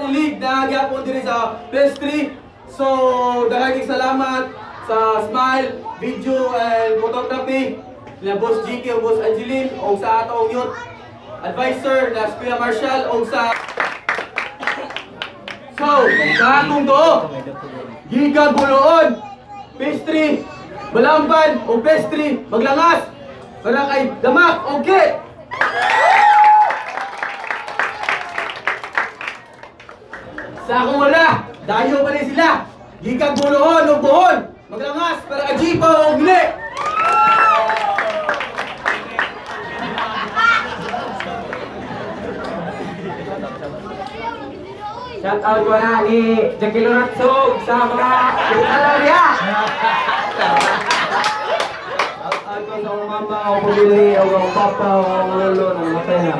League na gyapon diri sa PS3. So, daghang salamat sa Smile, Video and Photography nila Boss GK o Boss Angeline o sa atong youth advisor na Kuya Marshall o sa atong to Giga Buloon, PS3, Balamban o PS3, Maglangas para kay Damak o Kit. Sa akong wala, dayo pa rin sila. Gikag buloon o buhon. Maglangas para ajipa o gili. Shout out ko na ni Jackie Loratsog sa mga Italia. Shout out ko sa mga mama o pumili o mga papa o mga lolo ng matay na.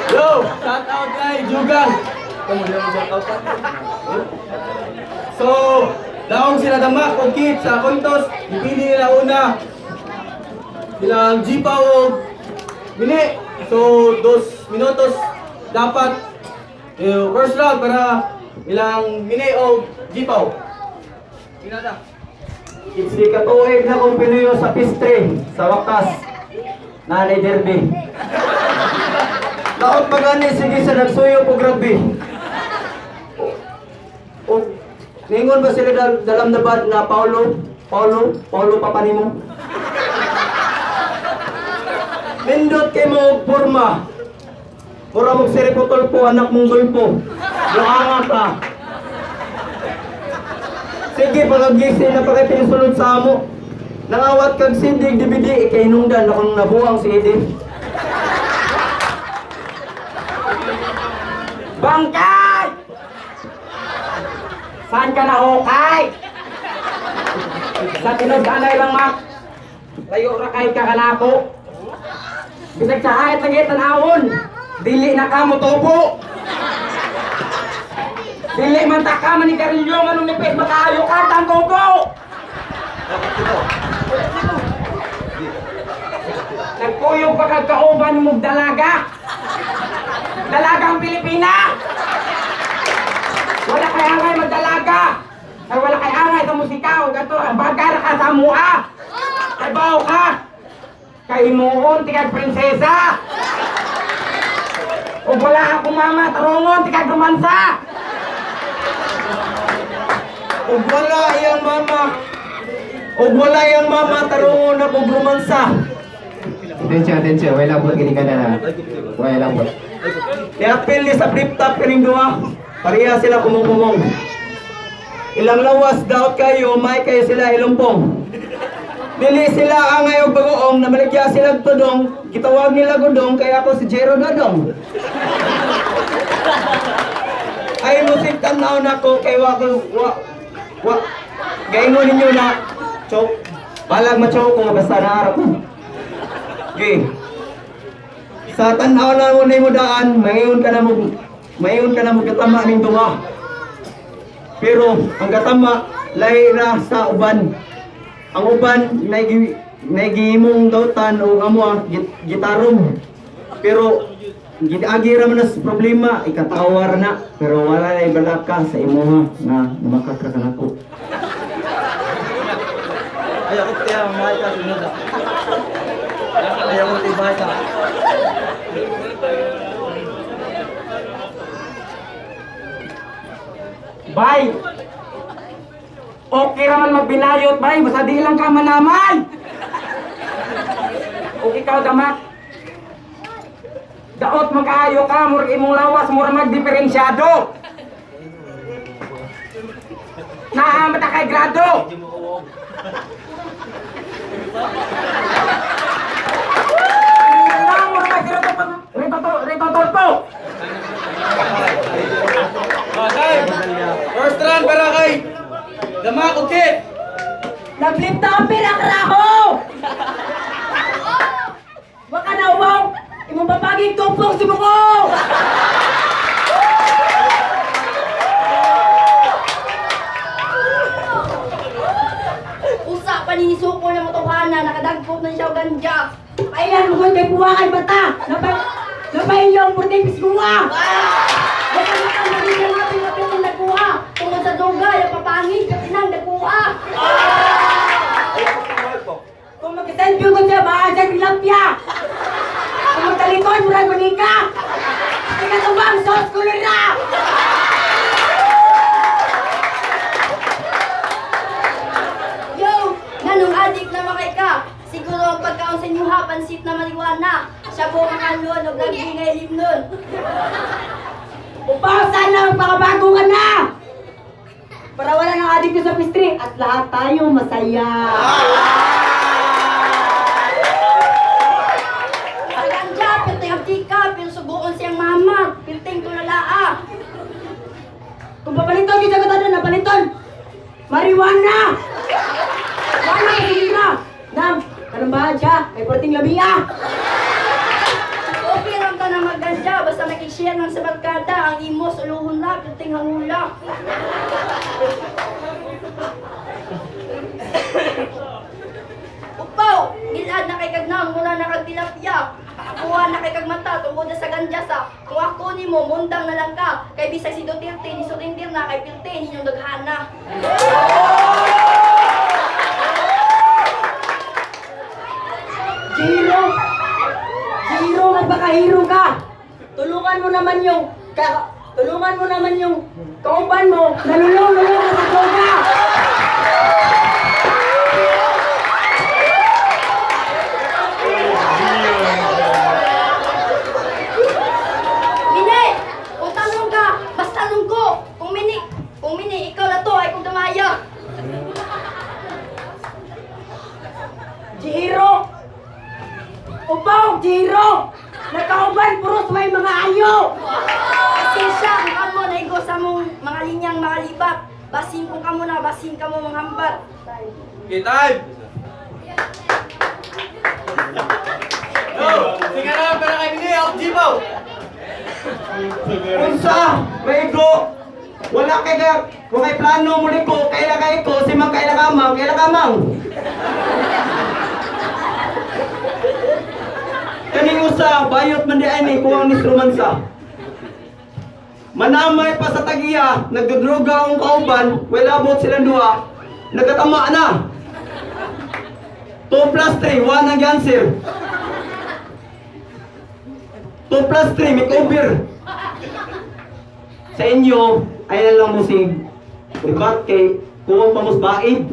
Yo, shout out kay Jugang. So, daong sila Damak o Kit sa Cointos, ipili nila una silang Jipa o Mini. So, 2 minutos dapat first round para ilang Mini o Jipa o. Pinata. Si katuig na kong pinuyo sa pistre sa wakas na ni Derby. Laot magani sige sa nagsuyo po grabe. O ningon ba sila dalam nabad na Paulo papanimo? Nindot kay mo porma. Mura mong siripotol po anak mong gulpo. Luanga ka. Sige pagagisi na pakitinsulod sa amo. Nangawat kag sindig DVD kay hinungdan akong nabuang si Edith. Bangkay! Saan ka na hukay? Sa tinod-anay lang mak. Layo ra kay kakanako. Bisag sa hayat lagi tanawon. Dili na ka mo tubo. Dili man ta ka man ni karilyo manong nipis makaayo ka tang tubo. Nagkuyog pa kag kauban mo dalaga. Dalagang Pilipina! Wala kay angay magdalaga! Ay wala kay angay sa musika o gato, bagar ka sa mua! Ay baw ka! Kay imuon, tigag prinsesa! O wala akong mama, tarungon, tigag romansa! O wala iyang mama, tarungon na kong romansa! Atensya, wala po gini ka na. Wala po. Niapil ni sa flip top kaning duha. Pareha sila kumong-kumong. Ilang lawas daot kayo, may kayo sila ilumpong. Dili sila angay og bagoong, namaligya sila tudong, gitawag nila gudong kaya ako si Jero Dodong. Ay musik tanaw nako kay wa gaingon ninyo na chok. Balag ma-choke kung basta naarap mo. Okay. Sa tanaw na mo na mo daan, mayon ka na mo katama ning duha. Pero ang katama lay ra sa uban. Ang uban naigihimong dautan o amo gitarom. Pero giagi ra man as problema ikatawar na pero wala na ibalaka sa imuha na namakakra kanako. Ayaw ko tiya mga ita sunod. Ayaw ko tiba ita. Bay! Okay raman magbinayot, bay! Basta di lang ka manaman! O ikaw, Damak. Daot magkaayo ka, murag imong lawas, murag magdiferensyado! Naamata kay grado! Okay. First round para kay Damak o kit? Nag-flip topper ang raho! Baka na uwaw! Imong papaging tupong si Mungo! Usa pa ni suko na motohana, nakadagpot na siya og ganja. Ayan, mukhang kay buwa kay bata! Napay yung puting piskuha! Baka nakamali na natin na pinong nagkuha. Tungod sa droga, yung papangin, katinang nagkuha. Kung mag-selfie ko siya, baka siya tilapia! Kung magtalikod, murag manika! Ikatubang, sos kulor na! Yo, nganong adik na makay ka? Siguro ang pagkaon sa inyo ha, pansit na marijuana. Siya po ang alon, o lagi ngay limnon. Upaw, sana magpakabago ka na! Para wala nang adik ko sa pistri at lahat tayo masaya! Sa ganja, pilting abdika, pero subuon siyang mama, pilting tulalaa. Kung papaliton yung sagot na napaliton! Marijuana! Wala ka na! Nam, anong ba siya? May porting labiya! Okay lang ka na magganja, basta nakishare ng sa barkada, ang imos, uluhon na, pilting hangula. Upaw, gilad na kay kagnang, muna na kag tilapia. Kuha na kay kag mata, tungkol na sa ganja sa. Kung ako ni mo, mundang na lang ka. Kay bisay si Duterte, ni Surindir na, kay Pilte, ninyong daghana. Jiro! Jiro, magpakahiro ka! Tulungan mo naman yung... tulungan mo naman yung kauban mo, nalulong-lulong na sa droga! Mini, kung tanong ka, basta tanong ko. Kung mini, ikaw na to, ay kung damaya. Jiro! Upaw, Jiro! Nakauban, puros may mga ayo! Kasi siya, kung kamo na igo sa mong mga linyang makalibat. Basin kung kamo na, basin kamo mga hambat. Okay, time! Yo! Sige na para kay Bini, ako Jibaw! Unsa, may go. Wala kay ka, kung may plano mo ni ko, kaila kay ko, si mang kaila kamang, kaila kamang. Kaning usa, bayot man di ay ni kuwang ni romansa. Manamay pa sa tagiya, nagdodroga ang kauban, wala bot silang duha, nagkatama na. 2 plus 3, 1 ang answer. 2 plus 3, may cover. Sa inyo, ay na lang musig. Ribat kay, kuwang pa mo sa baid.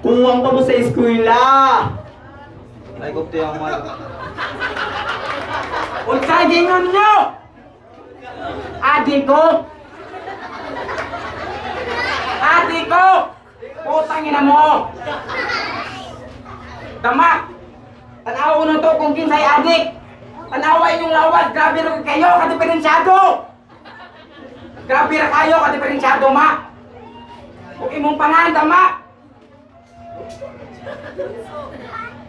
Kuwang pa mo sa eskwela. Ay, kupti ang mga... Unsa gingon nyo? Adi ko! Adi ko! Putang ina mo! Damak! Tanaw na to kung kinsay adik! Tanawa inyong lawas! Grabe rin kayo! Kadiferensyado! Grabe rin kayo! Kadiferensyado, ma! Kung imong pangan, damak!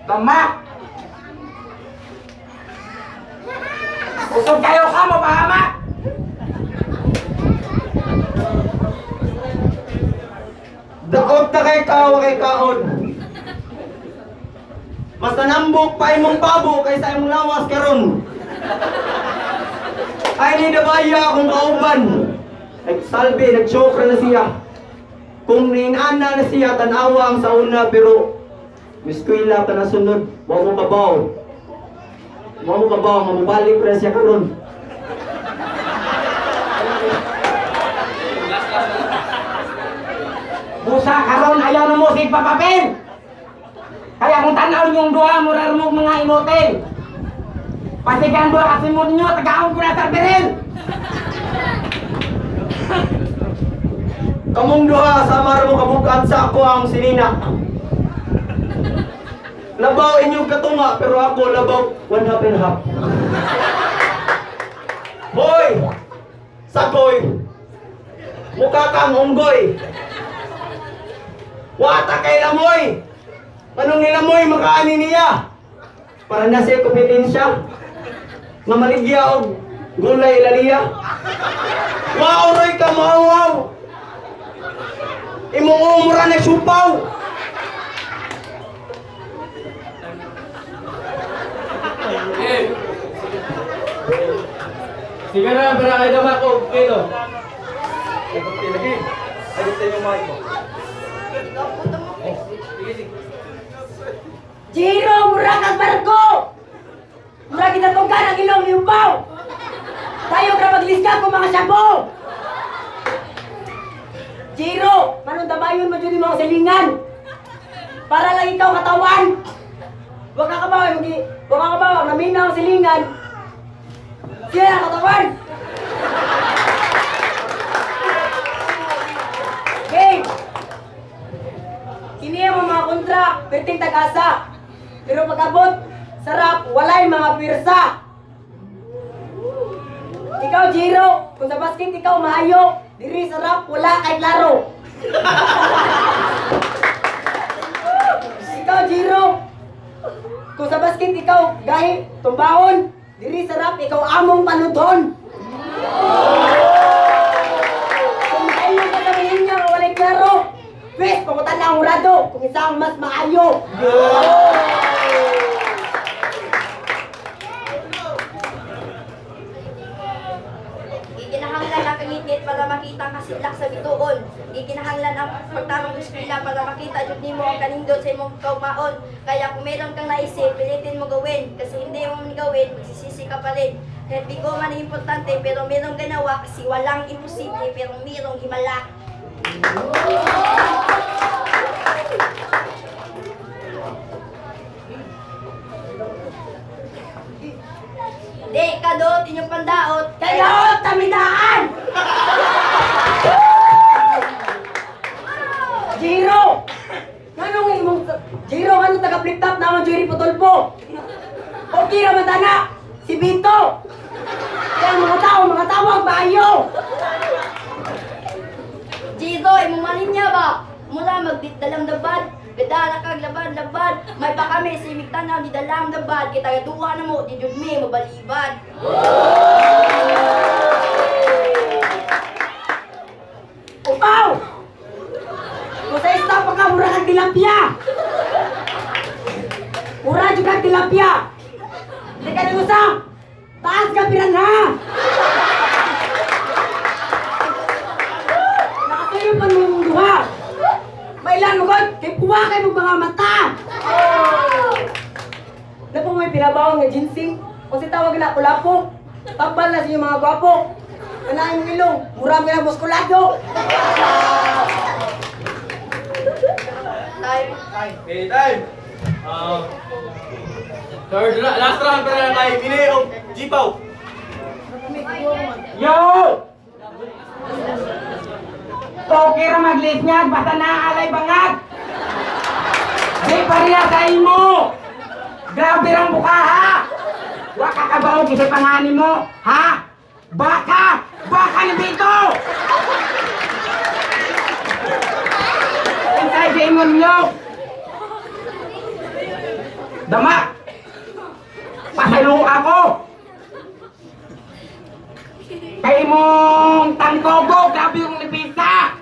Damak! Usog kayo ka mo, pahama! Daot na kay kao kay kaon. Mas nanambok pa imong babo kaysa imong lawas karon. Ay ni dabaya akong kauban. Nagsalbi, nag-choke na siya. Kung ninana na siya, tanawa ang sa una, pero miskwila pa na sunod, wa mo babaw. Wa mo babaw, mamubalik pa na siya karon. Busa karon ayaw na mo sig papapel. Kaya kung tanaw yung duha mura mo mga imotel. Pasigan duha kasi mo ninyo tagaon ko na sa beril. Kamong duha sama mo kabukat sa ako ang sinina. Labaw inyong katunga pero ako labaw 1/2 and half. Hoy! Sakoy! Mukha kang unggoy! Wata kay lamoy. Anong nilamoy makaani niya? Para na siya kompetensya. Nga maligya og gulay ilaliya. Wow, roy ka wow. Imong umura nagsupaw. Sige na, para kay Damak o Kilo. Lagi. Ayos tayo yung mic mo. Jiro, mura kang barko! Mura kita tunggan ang ilong liupaw! Tayo ka magliska kung mga sabo! Jiro, manong dabayon mo dyan yung mga silingan! Para lang ikaw katawan! Huwag ka kabawa, naminaw ang silingan! Siya ang katawan! Okay! Kiniya mo mga kontra, perting tag-asa. Pero pag-abot, sarap, walay mga pirsa. Ikaw, Jiro, kung sa basket ikaw maayo, diri sarap, wala kay klaro. Ikaw, Jiro, kung sa basket ikaw gahi, tumbahon, diri sarap, ikaw among panudon. Kung maayo ka sabihin niya, walay klaro. Pwes, pamutan na ang urado kung isang mas maayo. Iginahanglan ang kangitnit para makita ang kasidlak sa bituon. Iginahanglan ang pagtamang eskwela para makita jud nimo ang kanindot sa imong kaumaon. Kaya kung meron kang naisip, pilitin mo gawin. Kasi hindi mo man gawin, magsisisi ka pa rin. Kahit di ko man importante, pero merong ganawa kasi walang imposible, pero merong himala. Di, kadot, inyong pandaot. Kayo, tamidaan! Jiro! Anong imong... Jiro, ano taga-flip-top naman, Jerry Potolpo? Okay naman tana, si Vito! Kaya mga tawag, maayo! Jiro, imong manin niya ba? Mula magditalang dabad, bedala kag labad-labad. May pa kami si Migtanaw di dalang dabad. Kita gaduha na mo, di jud mi mabalibad. Upaw! Kung sa stop ka, mura kang tilapia! Mura juga kang tilapia! Hindi ka nang usap! Taas ka piranha! Nakatayo pa mong duha! Mailan mo god, kay puwa kay mong mga mata! Na po may pinabawang nga ginseng, o si tawag na kulapo, tambal na sa inyong mga gwapo. Kanain mong ilong, mura mo na muskulado! Time. Okay, time. Third, last round para kay Pili o Jipaw. Yo! Okay ra maglis niya, basta naaalay bangag. Di pariya sa imo. Grabe rang buka ha. Wa ka kabaw kasi pangani mo, ha? Baka! Baka ni Bito! Inside the imon nyo. Dama! Pasalo ako! Kay mong tangkogo, grabe yung lipisa!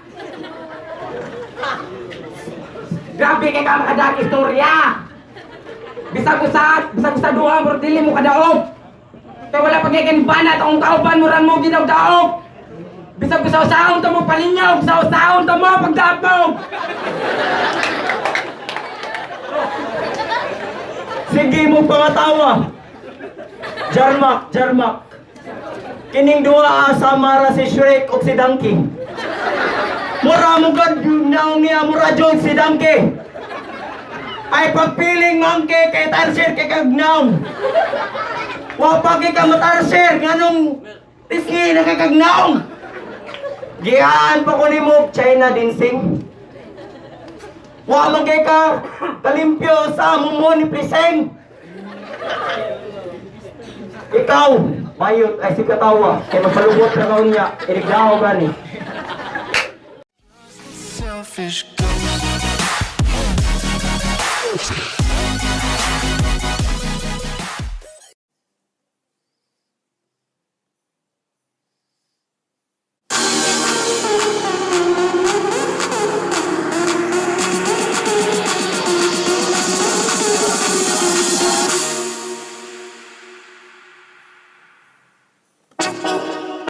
Grabe kay ka makadag istorya! Bisag sa duha mo dili mo kadaog! Kaya wala pagkikinbana at ang kauban mo ran mo ginaw-daog! Bisag usaw-usahon to mo palinyaw! Usaw-usahon to mo pagdapog! Sige mo pangatawa. Jarmak. Kining duha sama ra si Shrek ug si Donkey. Mura mo gad naong niya mura jud si Donkey. Ay pagpiling monkey kay Tarsir kay kagnaong. Wa pa kay ka matarsir nganong tisgi na kay kagnaong. Gihaan pa ko nimo China dancing. Wa man kay ka kalimpyo sa mumo ni Priseng. Ikaw, mayot ay si katawa kay magpalubot ra kaon niya, iriglaw gani. Selfish.